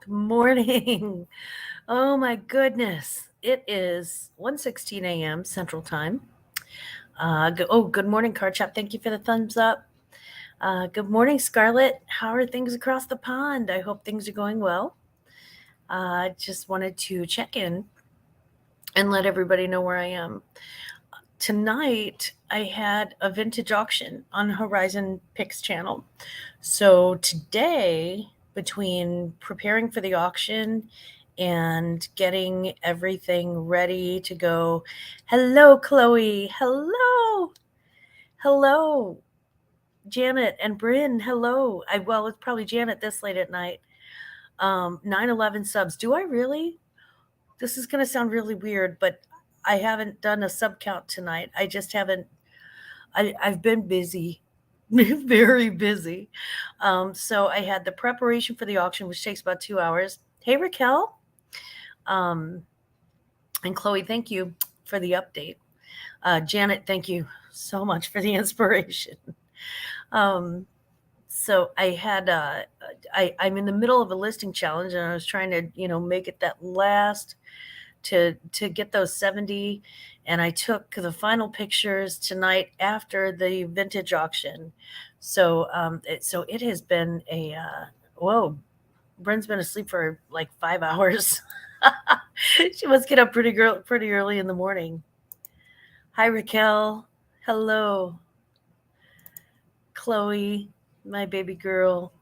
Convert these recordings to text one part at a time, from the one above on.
Morning. Oh my goodness. It is 1:16 a.m. Central Time. Good morning, Card Shop. Thank you for the thumbs up. Good morning, Scarlett. How are things across the pond? I hope things are going well. Just wanted to check in and let everybody know where I am. Tonight, I had a vintage auction on Horizon Picks channel. So today, between preparing for the auction and getting everything ready to go, hello, Chloe. Hello. Hello, Janet and Bryn. Hello. Well, it's probably Janet this late at night. 911 subs. Do I really? This is going to sound really weird, but I haven't done a sub count tonight. I just haven't. I've been busy, very busy. So I had the preparation for the auction, which takes about 2 hours. Hey, Raquel. Um, and Chloe, thank you for the update. Janet, thank you so much for the inspiration. Um, so I had, I'm in the middle of a listing challenge, and I was trying to, make it that last to get those 70, and I took the final pictures tonight after the vintage auction. So it has been a whoa. Bryn's been asleep for like 5 hours. She must get up pretty early in the morning. Hi, Raquel. Hello, Chloe, my baby girl.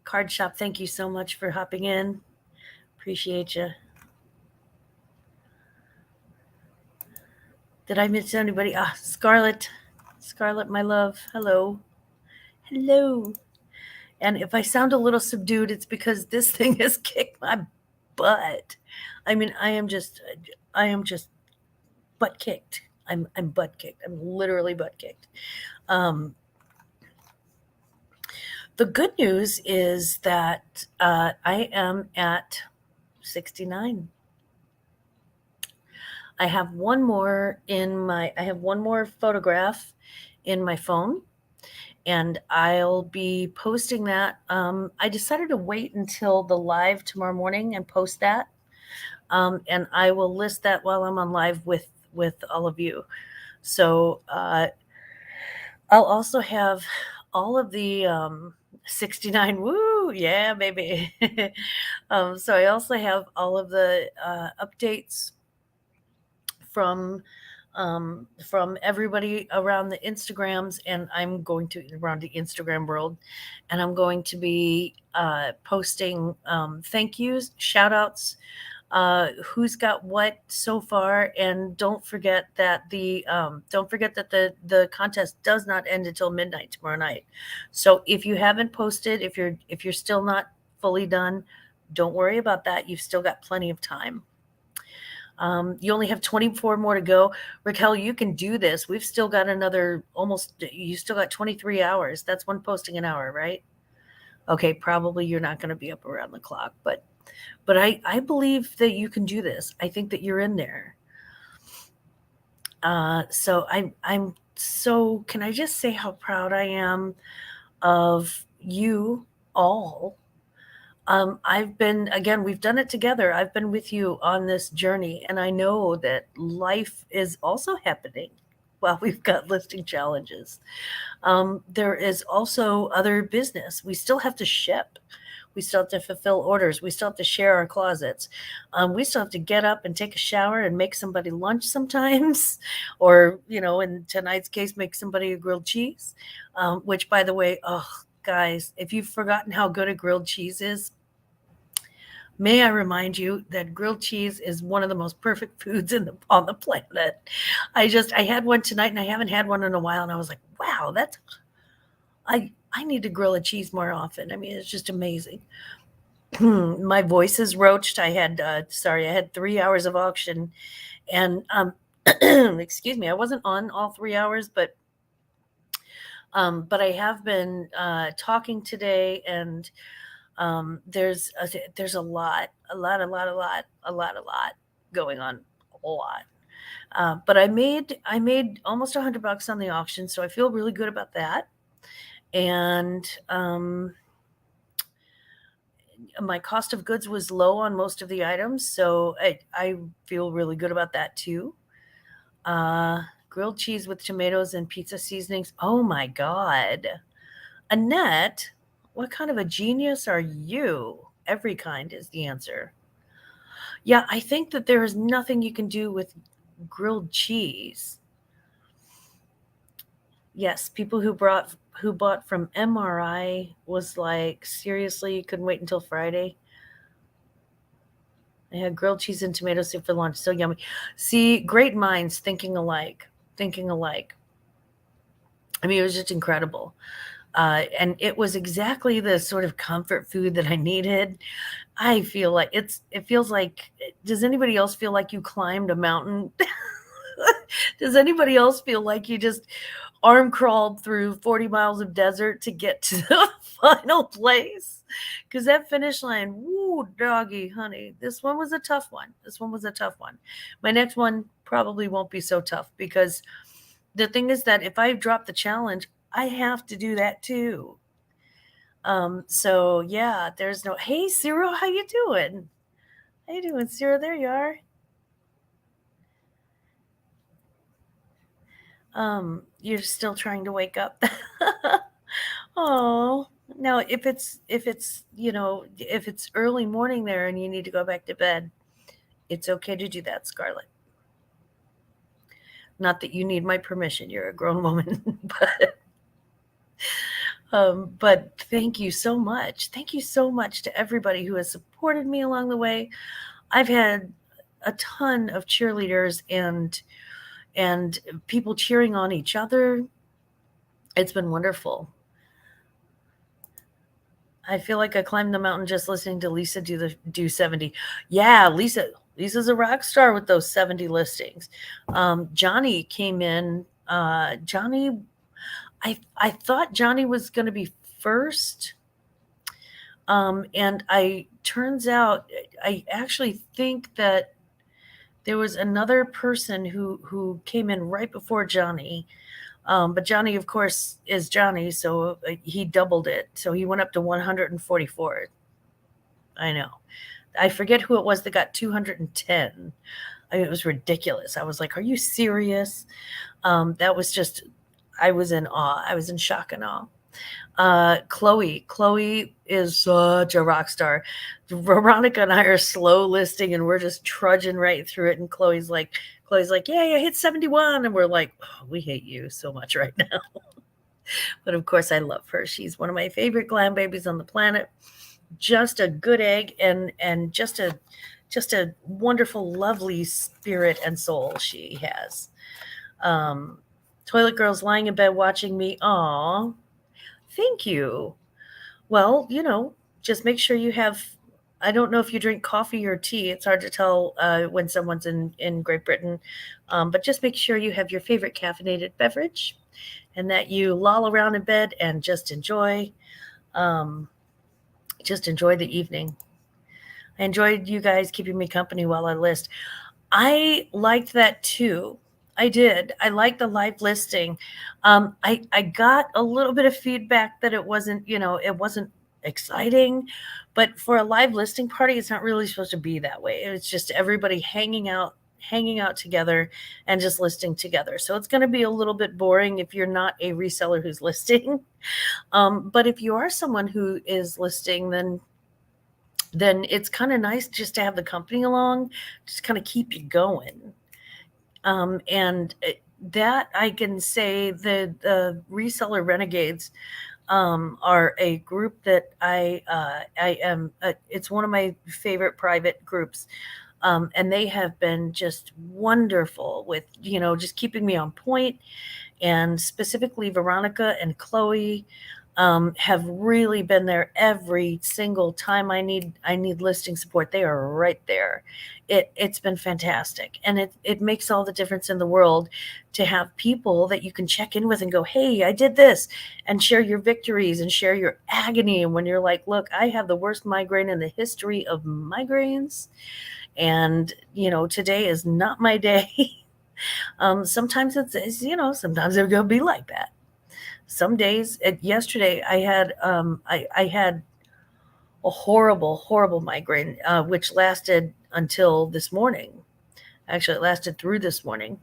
Card Shop, thank you so much for hopping in. Appreciate you. Did I miss anybody? Scarlett. Scarlett, my love. Hello. Hello. And if I sound a little subdued, it's because this thing has kicked my butt. I mean, I am just butt kicked. I'm butt kicked. I'm literally butt kicked. Um, the good news is that I am at 69. I have one more photograph in my phone, and I'll be posting that. I decided to wait until the live tomorrow morning and post that. And I will list that while I'm on live with all of you. So I'll also have all of the 69. Woo, yeah, baby. So I also have all of the updates from everybody around the Instagrams, and I'm going to around the Instagram world, and I'm going to be posting thank yous, shout outs, who's got what so far, and don't forget that the contest does not end until midnight tomorrow night. So if you haven't posted, if you're still not fully done, don't worry about that. You've still got plenty of time. You only have 24 more to go. Raquel, you can do this. We've still got you still got 23 hours. That's one posting an hour, right? Okay, probably you're not going to be up around the clock, but I believe that you can do this. I think that you're in there. So can I just say how proud I am of you all? We've done it together. I've been with you on this journey, and I know that life is also happening while we've got listing challenges. There is also other business. We still have to ship. We still have to fulfill orders. We still have to share our closets. We still have to get up and take a shower and make somebody lunch sometimes, or, in tonight's case, make somebody a grilled cheese, which, by the way, oh, guys, if you've forgotten how good a grilled cheese is, may I remind you that grilled cheese is one of the most perfect foods on the planet. I had one tonight, and I haven't had one in a while, and I was like, wow, I need to grill a cheese more often. I mean, it's just amazing. My voice is roached. I had 3 hours of auction, and excuse me, I wasn't on all 3 hours, but I have been talking today, and there's a lot going on, a lot. But I made almost $100 on the auction, so I feel really good about that. And my cost of goods was low on most of the items, so I feel really good about that too. Grilled cheese with tomatoes and pizza seasonings. Oh my God. Annette, what kind of a genius are you? Every kind is the answer. Yeah, I think that there is nothing you can do with grilled cheese. Yes, people who bought from MRI was like, seriously, you couldn't wait until Friday. I had grilled cheese and tomato soup for lunch. So yummy. See, great minds thinking alike. Thinking alike. I mean, it was just incredible. And it was exactly the sort of comfort food that I needed. I feel like it feels like, does anybody else feel like you climbed a mountain? Does anybody else feel like you just arm crawled through 40 miles of desert to get to the final place? Because that finish line, woo, doggy, honey, this one was a tough one. This one was a tough one. My next one probably won't be so tough because the thing is that if I drop the challenge, I have to do that too. So yeah, there's no, hey, Cyril, how you doing? How you doing, Cyril? There you are. You're still trying to wake up. Oh, now if it's early morning there and you need to go back to bed, it's okay to do that, Scarlett. Not that you need my permission. You're a grown woman, but thank you so much. Thank you so much to everybody who has supported me along the way. I've had a ton of cheerleaders and people cheering on each other. It's been wonderful. I feel like I climbed the mountain just listening to Lisa do 70. Yeah, Lisa's a rock star with those 70 listings. Johnny came in. Johnny, I thought Johnny was going to be first. And I turns out I actually think that there was another person who came in right before Johnny. But Johnny, of course, is Johnny, so he doubled it. So he went up to 144. I know. I forget who it was that got 210. I mean, it was ridiculous. I was like, "Are you serious?" That was just. I was in awe. I was in shock and awe. Chloe is such a rock star. Veronica and I are slow listing and we're just trudging right through it. And Chloe's like, yeah, I hit 71. And we're like, oh, we hate you so much right now. But of course I love her. She's one of my favorite glam babies on the planet. Just a good egg and just a wonderful, lovely spirit and soul she has. Toilet girl's lying in bed watching me. Aw. Thank you. Well, just make sure you have. I don't know if you drink coffee or tea. It's hard to tell when someone's in Great Britain, but just make sure you have your favorite caffeinated beverage, and that you loll around in bed and um, just enjoy the evening. I enjoyed you guys keeping me company while I list. I liked that too. I did. I liked the live listing. I got a little bit of feedback that it wasn't exciting, but for a live listing party, it's not really supposed to be that way. It's just everybody hanging out together and just listing together. So it's going to be a little bit boring if you're not a reseller who's listing. But if you are someone who is listing, then it's kind of nice just to have the company along, just kind of keep you going. And that I can say the reseller renegades are a group that I am. It's one of my favorite private groups, and they have been just wonderful with just keeping me on point, and specifically Veronica and Chloe have really been there every single time I need listing support. They are right there. It's been fantastic, and it makes all the difference in the world to have people that you can check in with and go, hey, I did this, and share your victories and share your agony. And when you're like, look, I have the worst migraine in the history of migraines, and today is not my day. Sometimes sometimes it's going to be like that. Some days, yesterday, I had a horrible migraine, which lasted until this morning. Actually, it lasted through this morning,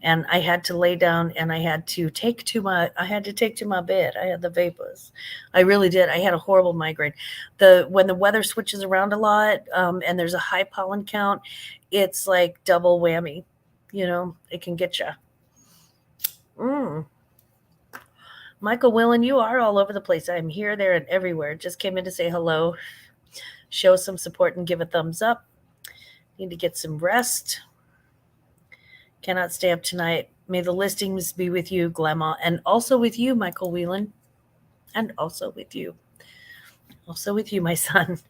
and I had to lay down and I had to take to my bed. I had the vapors. I really did. I had a horrible migraine. The When the weather switches around a lot, and there's a high pollen count, it's like double whammy. It can get you. Mm. Michael Willen, you are all over the place. I'm here, there, and everywhere. Just came in to say hello, show some support, and give a thumbs up. Need to get some rest. Cannot stay up tonight. May the listings be with you, Glemma, and also with you, Michael Whelan, and also with you. Also with you, my son.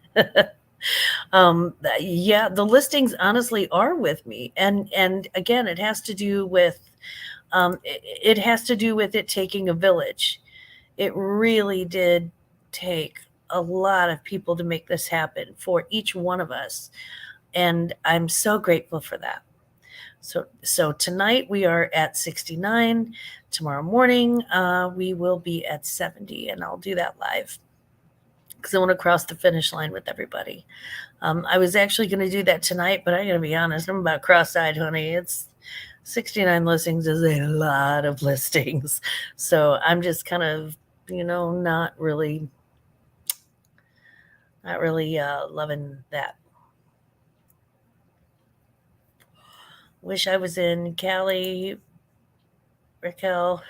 Yeah, the listings honestly are with me. And again, it has to do with it has to do with it taking a village. It really did take a lot of people to make this happen for each one of us. And I'm so grateful for that. So tonight we are at 69. Tomorrow morning we will be at 70, and I'll do that live because I want to cross the finish line with everybody. I was actually going to do that tonight, but I got to be honest, I'm about cross-eyed, honey. It's 69 listings is a lot of listings. So I'm just kind of, not really loving that. Wish I was in Cali, Raquel.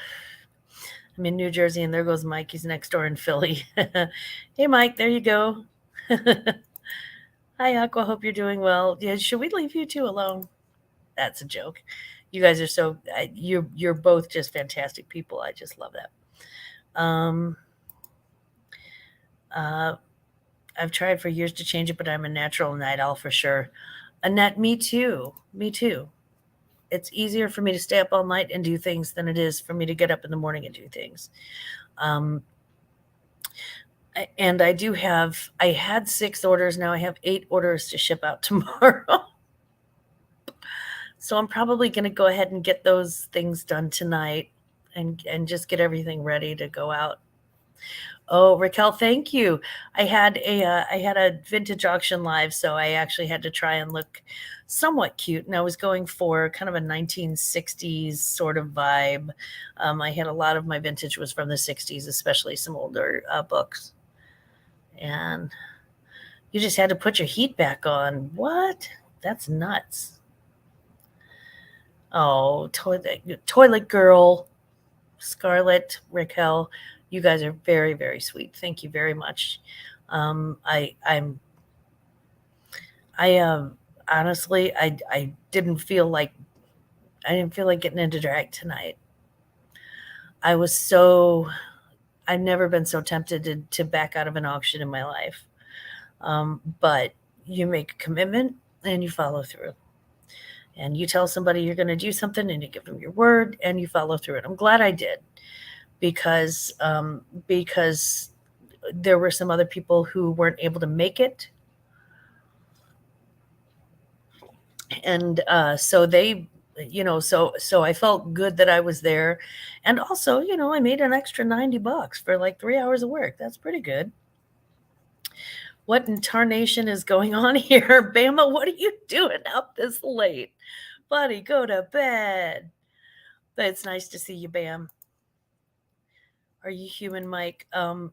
I'm in New Jersey, and there goes Mike. He's next door in Philly. Hey, Mike, there you go. Hi, Aqua. Hope you're doing well. Yeah, should we leave you two alone? That's a joke. You guys are you're both just fantastic people. I just love that. I've tried for years to change it, but I'm a natural night owl for sure. Annette, me too. Me too. It's easier for me to stay up all night and do things than it is for me to get up in the morning and do things. And I had 6 orders. Now I have 8 orders to ship out tomorrow. So I'm probably going to go ahead and get those things done tonight and just get everything ready to go out. Oh, Raquel, thank you. I had a vintage auction live, so I actually had to try and look somewhat cute, and I was going for kind of a 1960s sort of vibe. I had a lot of my vintage was from the 60s, especially some older books. And you just had to put your heat back on. What? That's nuts. Oh, toilet girl, Scarlett, Raquel, you guys are very, very sweet. Thank you very much. Honestly, I didn't feel like getting into drag tonight. I've never been so tempted to back out of an auction in my life. But you make a commitment and you follow through. And you tell somebody you're going to do something and you give them your word and you follow through it. I'm glad I did because there were some other people who weren't able to make it. And so they, so I felt good that I was there. And also, I made an extra $90 for like 3 hours of work. That's pretty good. What in tarnation is going on here? Bama, what are you doing up this late? Buddy, go to bed. But it's nice to see you, Bam. Are you human, Mike? I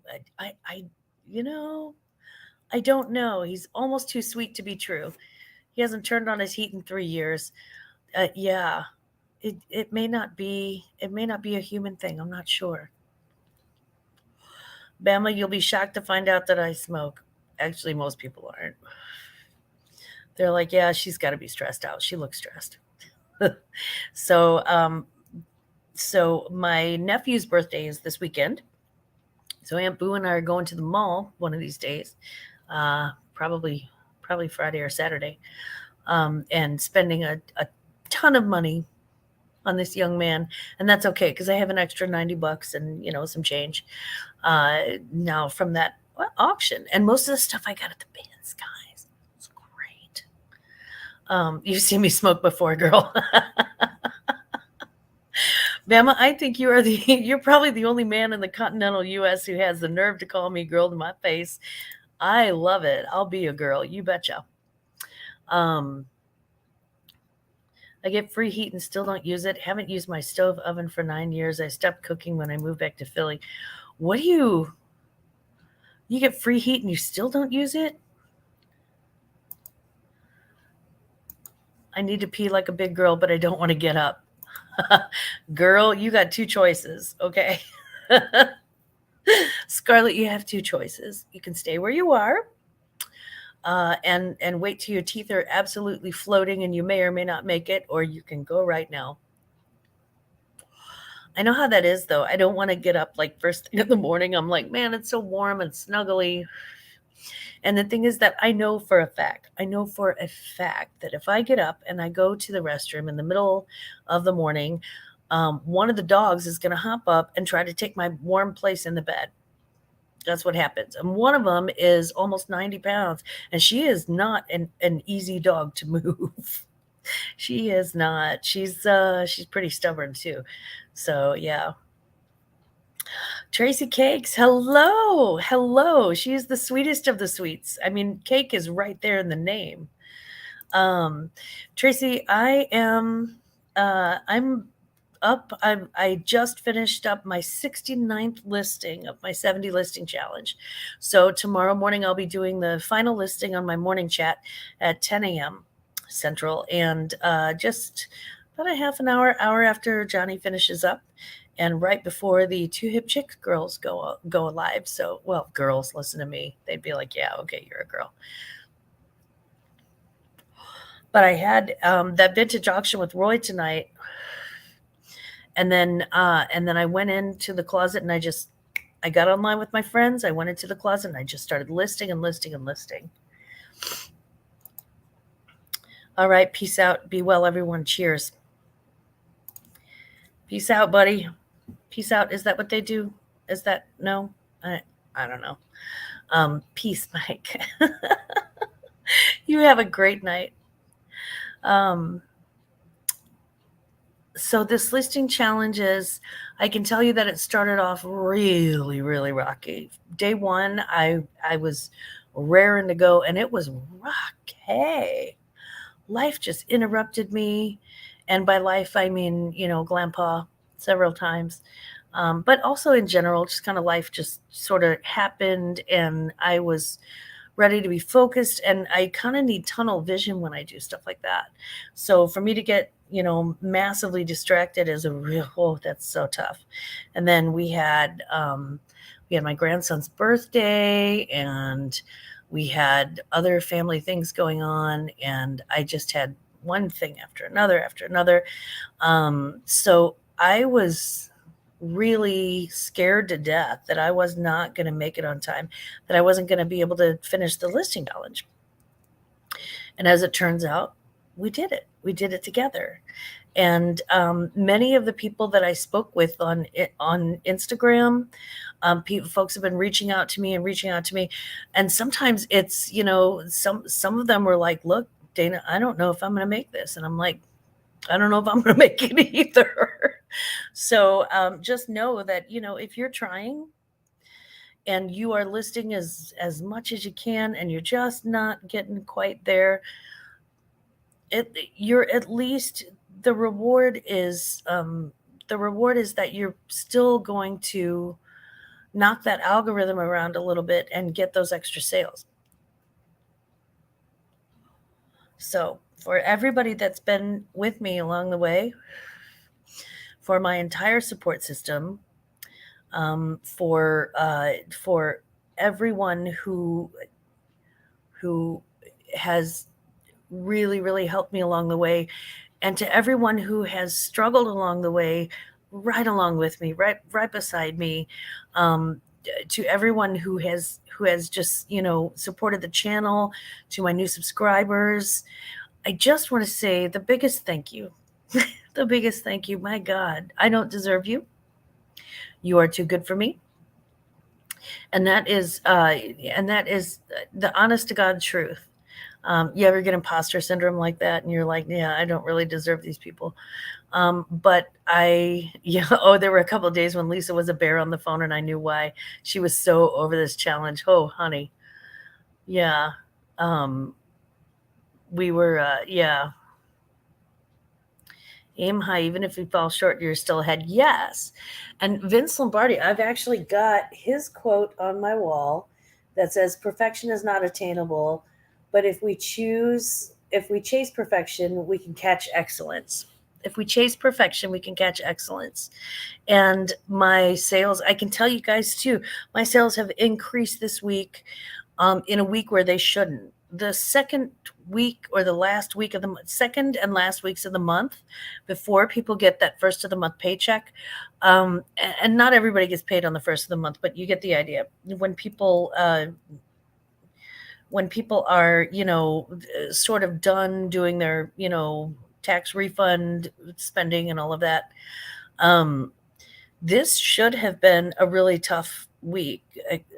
don't know. He's almost too sweet to be true. He hasn't turned on his heat in 3 years. Yeah, it may not be a human thing. I'm not sure. Bama, you'll be shocked to find out that I smoke. Actually, most people aren't. They're like, yeah, she's got to be stressed out. She looks stressed. So my nephew's birthday is this weekend. So Aunt Boo and I are going to the mall one of these days, probably Friday or Saturday, and spending a ton of money on this young man. And that's okay because I have an extra $90 and, some change now from that auction. And most of the stuff I got at the bins, guys. It's great. You've seen me smoke before, girl. Bama, I think you are the you're probably the only man in the continental US who has the nerve to call me girl to my face. I love it. I'll be a girl, you betcha. Um, I get free heat and still don't use it. Haven't used my stove oven for 9 years. I stopped cooking when I moved back to Philly. What do you get free heat and you still don't use it? I need to pee like a big girl, but I don't want to get up. Girl, you got two choices, okay? Scarlett, you have two choices. You can stay where you are, and wait till your teeth are absolutely floating and you may or may not make it, or you can go right now. I know how that is, though. I don't want to get up like first thing in the morning. I'm like, man, it's so warm and snuggly. And the thing is that I know for a fact that if I get up and I go to the restroom in the middle of the morning, one of the dogs is going to hop up and try to take my warm place in the bed. That's what happens. And one of them is almost 90 pounds, and she is not an easy dog to move. She is not. She's pretty stubborn too. So yeah. Tracy Cakes, hello, hello. She's the sweetest of the sweets. I mean, cake is right there in the name. Um, Tracy, I'm up. I just finished up my 69th listing of my 70 listing challenge. So tomorrow morning, I'll be doing the final listing on my morning chat at 10 a.m. Central, and just about a half an hour after Johnny finishes up, and right before the Two Hip Chick girls go live. So, well, girls, listen to me. They'd be like, yeah, okay, you're a girl. But I had that vintage auction with Roy tonight, and then I went into the closet and I got online with my friends. I went into the closet and I just started listing and listing and listing. All right, peace out. Be well, everyone. Cheers. Peace out, buddy. Peace out. Is that what they do? Is that no? I don't know. Peace, Mike. You have a great night. So this listing challenge I can tell you that it started off really, really rocky. Day one, I was raring to go, and it was rocky. Life just interrupted me. And by life, I mean, Grandpa several times. But also in general, just kind of life just sort of happened, and I was ready to be focused, and I kind of need tunnel vision when I do stuff like that. So for me to get, massively distracted is that's so tough. And then we had my grandson's birthday, and we had other family things going on, and I just had one thing after another after another. So I was really scared to death that I was not going to make it on time, that I wasn't going to be able to finish the listing challenge. And as it turns out, we did it. We did it together. And many of the people that I spoke with on Instagram, folks have been reaching out to me. And sometimes it's, some of them were like, look, Dana, I don't know if I'm going to make this. And I'm like, I don't know if I'm going to make it either. So just know that, if you're trying and you are listing as much as you can, and you're just not getting quite there, you're at least, the reward is that you're still going to knock that algorithm around a little bit and get those extra sales. So for everybody that's been with me along the way, for my entire support system, for everyone who has really, really helped me along the way, and to everyone who has struggled along the way, right along with me, right beside me, to everyone who has just supported the channel, to my new subscribers, I just want to say the biggest thank you. The biggest thank you. My God, I don't deserve you. You are too good for me. And that is the honest to God truth. You ever get imposter syndrome like that, and you're like, yeah, I don't really deserve these people. But yeah, oh, there were a couple of days when Lisa was a bear on the phone, and I knew why. She was so over this challenge. Oh, honey. Yeah. Um, we were, yeah. Aim high, even if you fall short, you're still ahead. Yes. And Vince Lombardi, I've actually got his quote on my wall that says, perfection is not attainable, but if we chase perfection, we can catch excellence. If we chase perfection, we can catch excellence. And my sales, I can tell you guys too, my sales have increased this week, in a week where they shouldn't. The second week or the last week of the second and last weeks of the month, before people get that first of the month paycheck, and not everybody gets paid on the first of the month, but you get the idea. When people are, sort of done doing their, tax refund spending and all of that, um, this should have been a really tough week,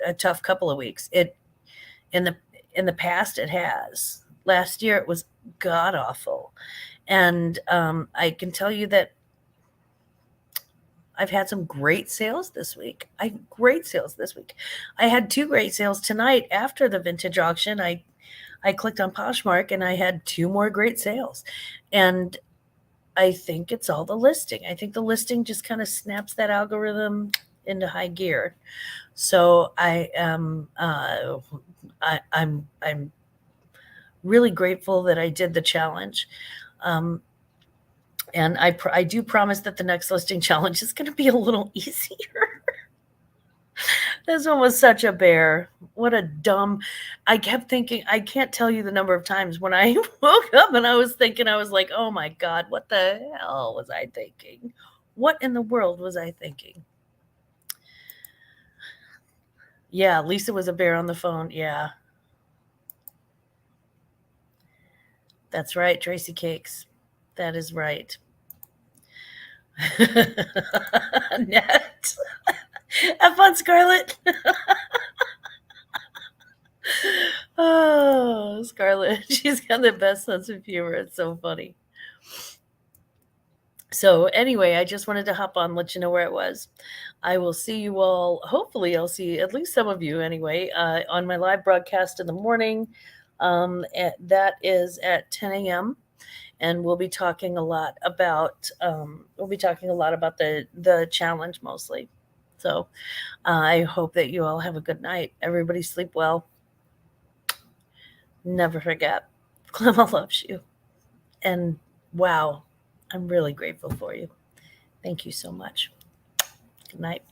a tough couple of weeks. It in the in the past it has. Last year it was god awful, and I can tell you that I've had some great sales this week. Great sales this week. I had two great sales tonight after the vintage auction. I clicked on Poshmark and I had two more great sales, and I think it's all the listing. I think the listing just kind of snaps that algorithm into high gear. So I'm really grateful that I did the challenge. Um, and I do promise that the next listing challenge is going to be a little easier. This one was such a bear. What a dumb. I kept thinking, I can't tell you the number of times when I woke up and I was thinking, I was like, oh my God, what the hell was I thinking? What in the world was I thinking? Yeah, Lisa was a bear on the phone. Yeah, that's right, Tracy Cakes. That is right. Net. Have fun, Scarlett. Oh, Scarlett. She's got the best sense of humor. It's so funny. So, anyway, I just wanted to hop on, let you know where it was. I will see you all. Hopefully, I'll see at least some of you anyway on my live broadcast in the morning. That is at 10 a.m. And we'll be talking a lot about the challenge mostly. So I hope that you all have a good night. Everybody sleep well. Never forget, Clemma loves you. And wow, I'm really grateful for you. Thank you so much. Good night.